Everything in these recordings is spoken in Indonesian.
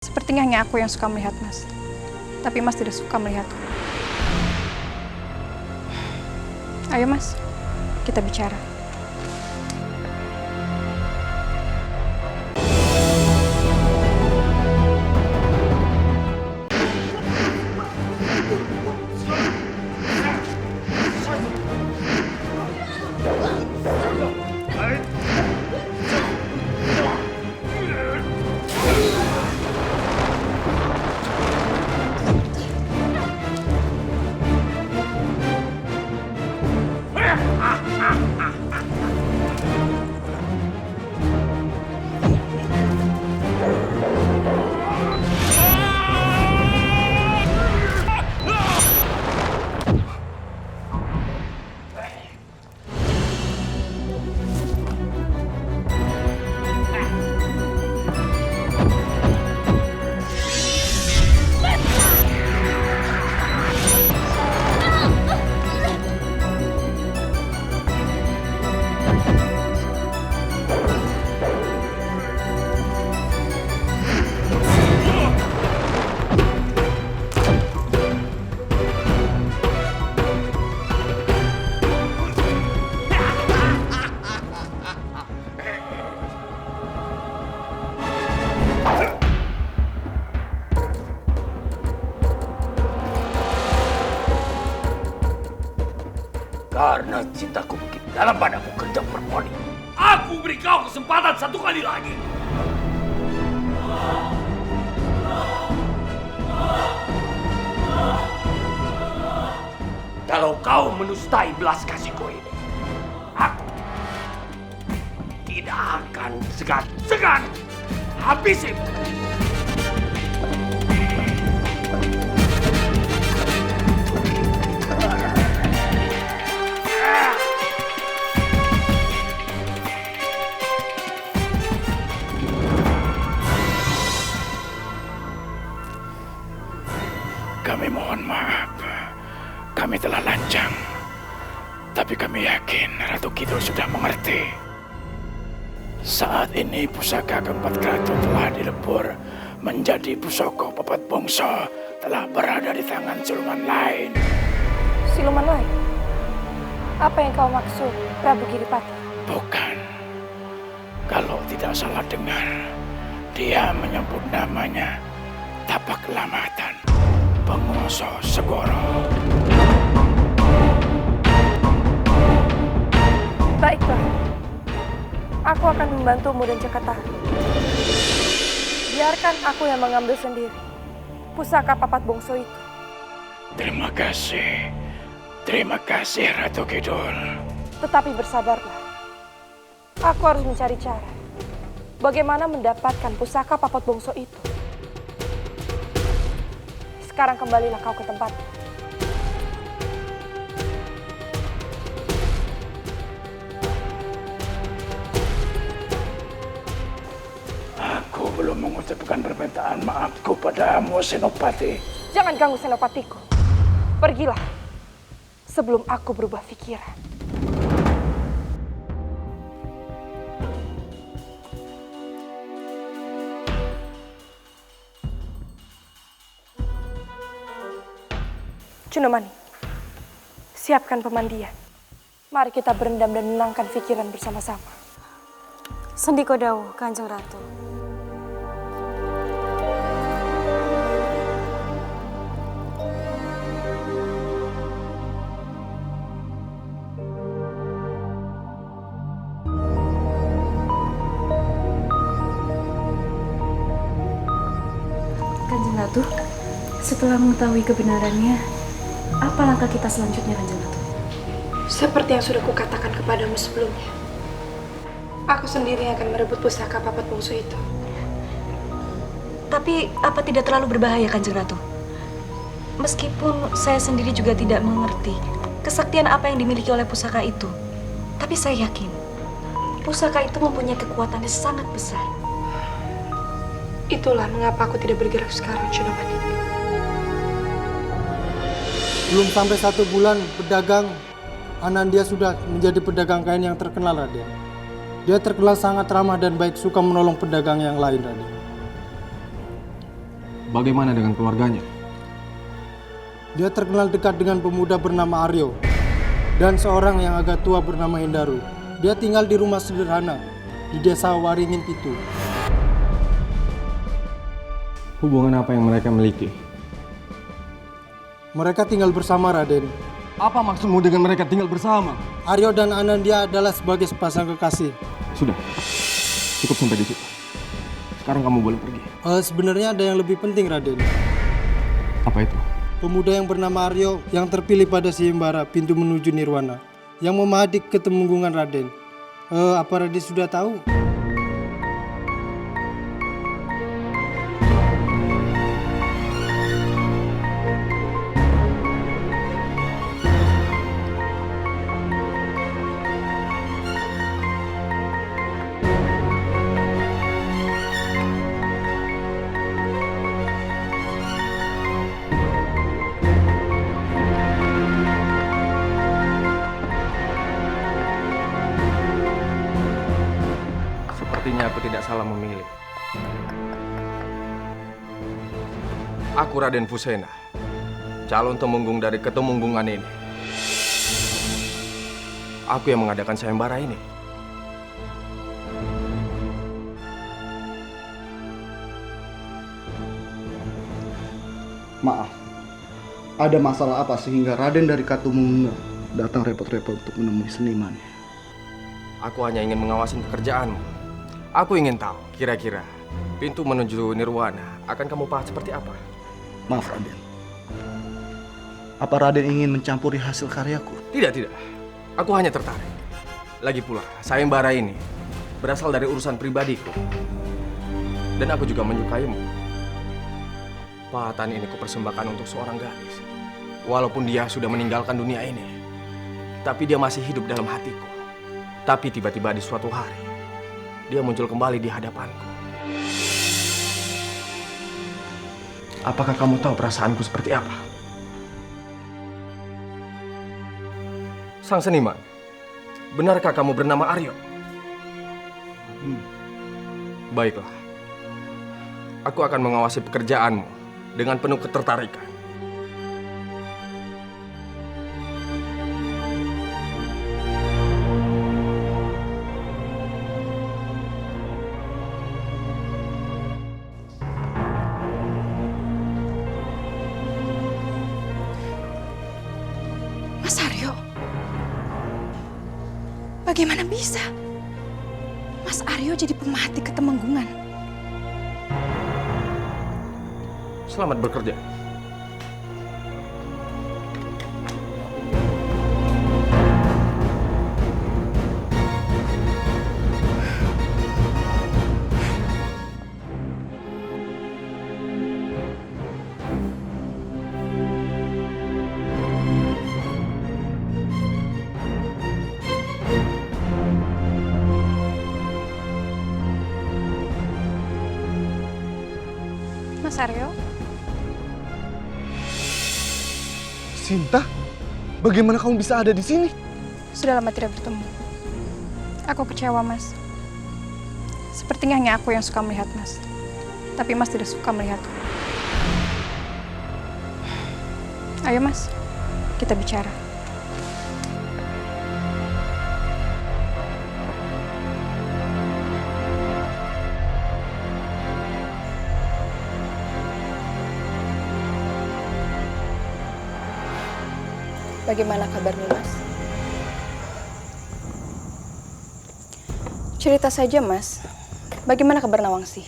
Sepertinya hanya aku yang suka melihat Mas. Tapi Mas tidak suka melihatku. Ayo Mas, kita bicara. Karena cintaku begitu dalam padamu kerja perempuan ini, aku beri kau kesempatan satu kali lagi. Kalau kau menustai belas kasihku ini, aku tidak akan segan-segan habisimu. Kami mohon maaf, kami telah lancang. Tapi kami yakin Ratu Kidul sudah mengerti. Saat ini pusaka keempat keraton telah dilebur menjadi pusaka papat bongso, telah berada di tangan siluman lain. Siluman lain? Apa yang kau maksud, Prabu Giripati? Bukan. Kalau tidak salah dengar, dia menyebut namanya Tapak Lamatan, Penguasa Segoro. Baiklah, aku akan membantumu dan Cakataru. Biarkan aku yang mengambil sendiri pusaka papat bongso itu. Terima kasih Ratu Kidul. Tetapi bersabarlah. Aku harus mencari cara bagaimana mendapatkan pusaka papat bongso itu. Sekarang kembalilah kau ke tempat. Aku belum mengucapkan permintaan maafku padamu, Senopati. Jangan ganggu senopatiku. Pergilah sebelum aku berubah pikiran. Cunomani, siapkan pemandian. Mari kita berendam dan menenangkan pikiran bersama-sama. Sendiko dawuh, Kanjeng Ratu. Kanjeng Ratu, setelah mengetahui kebenarannya, apa langkah kita selanjutnya, Kanjeng Ratu? Seperti yang sudah kukatakan kepadamu sebelumnya, aku sendiri akan merebut pusaka papat bongso itu. Tapi apa tidak terlalu berbahaya, Kanjeng Ratu? Meskipun saya sendiri juga tidak mengerti kesaktian apa yang dimiliki oleh pusaka itu, tapi saya yakin pusaka itu mempunyai kekuatan yang sangat besar. Itulah mengapa aku tidak bergerak sekarang, Cunomani. Belum sampai 1 bulan berdagang, Anandia sudah menjadi pedagang kain yang terkenal, Raden. Dia terkenal sangat ramah dan baik, suka menolong pedagang yang lain, Raden. Bagaimana dengan keluarganya? Dia terkenal dekat dengan pemuda bernama Aryo dan seorang yang agak tua bernama Endaru. Dia tinggal di rumah sederhana di desa Waringin Pitu. Hubungan apa yang mereka miliki? Mereka tinggal bersama, Raden. Apa maksudmu dengan mereka tinggal bersama? Aryo dan Anandia adalah sebagai sepasang kekasih. Sudah, cukup sampai di situ. Sekarang kamu boleh pergi. Sebenarnya ada yang lebih penting, Raden. Apa itu? Pemuda yang bernama Aryo yang terpilih pada Sayembara pintu menuju Nirwana, yang memahat ke Temenggungan, Raden. Apa Raden sudah tahu? Sepertinya aku tidak salah memilih. Aku Raden Fusena, calon temenggung dari Ketemenggungan ini. Aku yang mengadakan sayembara ini. Maaf, ada masalah apa sehingga Raden dari Ketemenggungan datang repot-repot untuk menemui seniman? Aku hanya ingin mengawasin pekerjaanmu. Aku ingin tahu, kira-kira pintu menuju Nirwana akan kamu pahat seperti apa? Maaf Raden, apa Raden ingin mencampuri hasil karyaku? Tidak. Aku hanya tertarik. Lagi pula, sayembara ini berasal dari urusan pribadiku. Dan aku juga menyukaimu. Pahatan ini kupersembahkan untuk seorang gadis. Walaupun dia sudah meninggalkan dunia ini, tapi dia masih hidup dalam hatiku. Tapi tiba-tiba di suatu hari, dia muncul kembali di hadapanku. Apakah kamu tahu perasaanku seperti apa? Sang seniman, benarkah kamu bernama Aryo? Baiklah. Aku akan mengawasi pekerjaanmu dengan penuh ketertarikan. Mas Aryo, bagaimana bisa Mas Aryo jadi pemahat di Ketemenggungan? Selamat bekerja. Mas Aryo? Sinta, bagaimana kamu bisa ada di sini? Sudah lama tidak bertemu. Aku kecewa, Mas. Sepertinya hanya aku yang suka melihat Mas. Tapi Mas tidak suka melihatku. Ayo, Mas. Kita bicara. Bagaimana kabarnya, Mas? Cerita saja, Mas. Bagaimana kabar Nawangsi?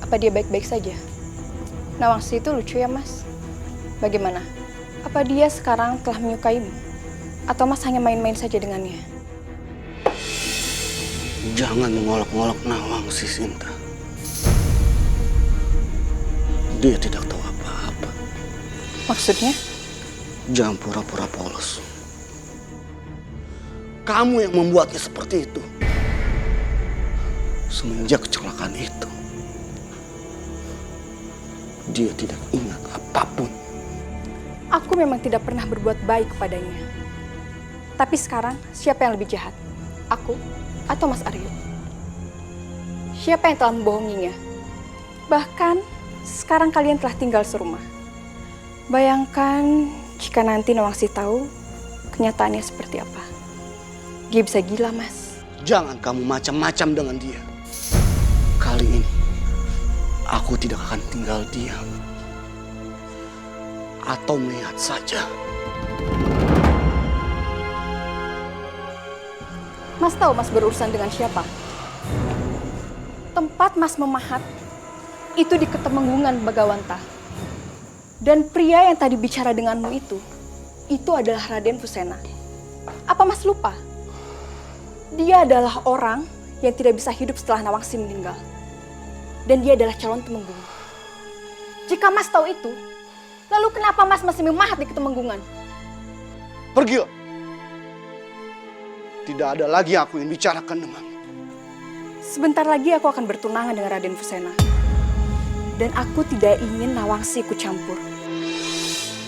Apa dia baik-baik saja? Nawangsi itu lucu ya, Mas. Bagaimana? Apa dia sekarang telah menyukaimu? Atau Mas hanya main-main saja dengannya? Jangan mengolok-olok Nawangsi, Sinta. Dia tidak tahu apa-apa. Maksudnya? Jangan pura-pura polos. Kamu yang membuatnya seperti itu. Semenjak kecelakaan itu, dia tidak ingat apapun. Aku memang tidak pernah berbuat baik kepadanya. Tapi sekarang, siapa yang lebih jahat? Aku atau Mas Aryo? Siapa yang telah membohonginya? Bahkan, sekarang kalian telah tinggal serumah. Bayangkan jika nanti Nawangsi tahu kenyataannya seperti apa. Dia bisa gila, Mas. Jangan kamu macam-macam dengan dia. Kali ini, aku tidak akan tinggal diam. Atau melihat saja. Mas tahu Mas berurusan dengan siapa? Tempat Mas memahat itu di Ketemenggungan Bagawanta. Dan pria yang tadi bicara denganmu itu adalah Raden Fusena. Apa Mas lupa? Dia adalah orang yang tidak bisa hidup setelah Nawangsi meninggal. Dan dia adalah calon Temenggung. Jika Mas tahu itu, lalu kenapa Mas masih memahat di Ketemenggungan? Pergilah. Tidak ada lagi yang aku ingin bicarakan denganmu. Sebentar lagi aku akan bertunangan dengan Raden Fusena. Dan aku tidak ingin Nawangsi ikut campur.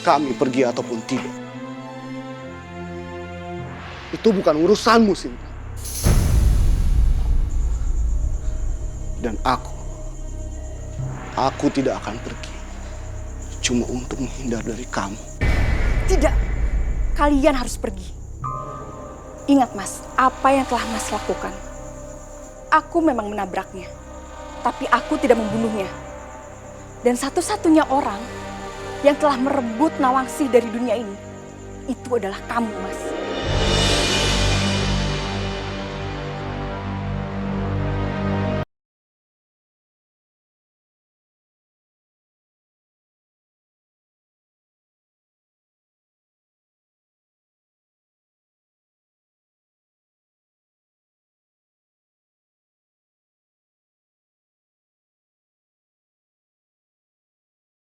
Kami pergi ataupun tidak. Itu bukan urusanmu, Sinta. Dan aku tidak akan pergi. Cuma untuk menghindar dari kamu. Tidak, kalian harus pergi. Ingat Mas, apa yang telah Mas lakukan. Aku memang menabraknya, tapi aku tidak membunuhnya. Dan satu-satunya orang yang telah merebut Nawangsi dari dunia ini, itu adalah kamu, Mas.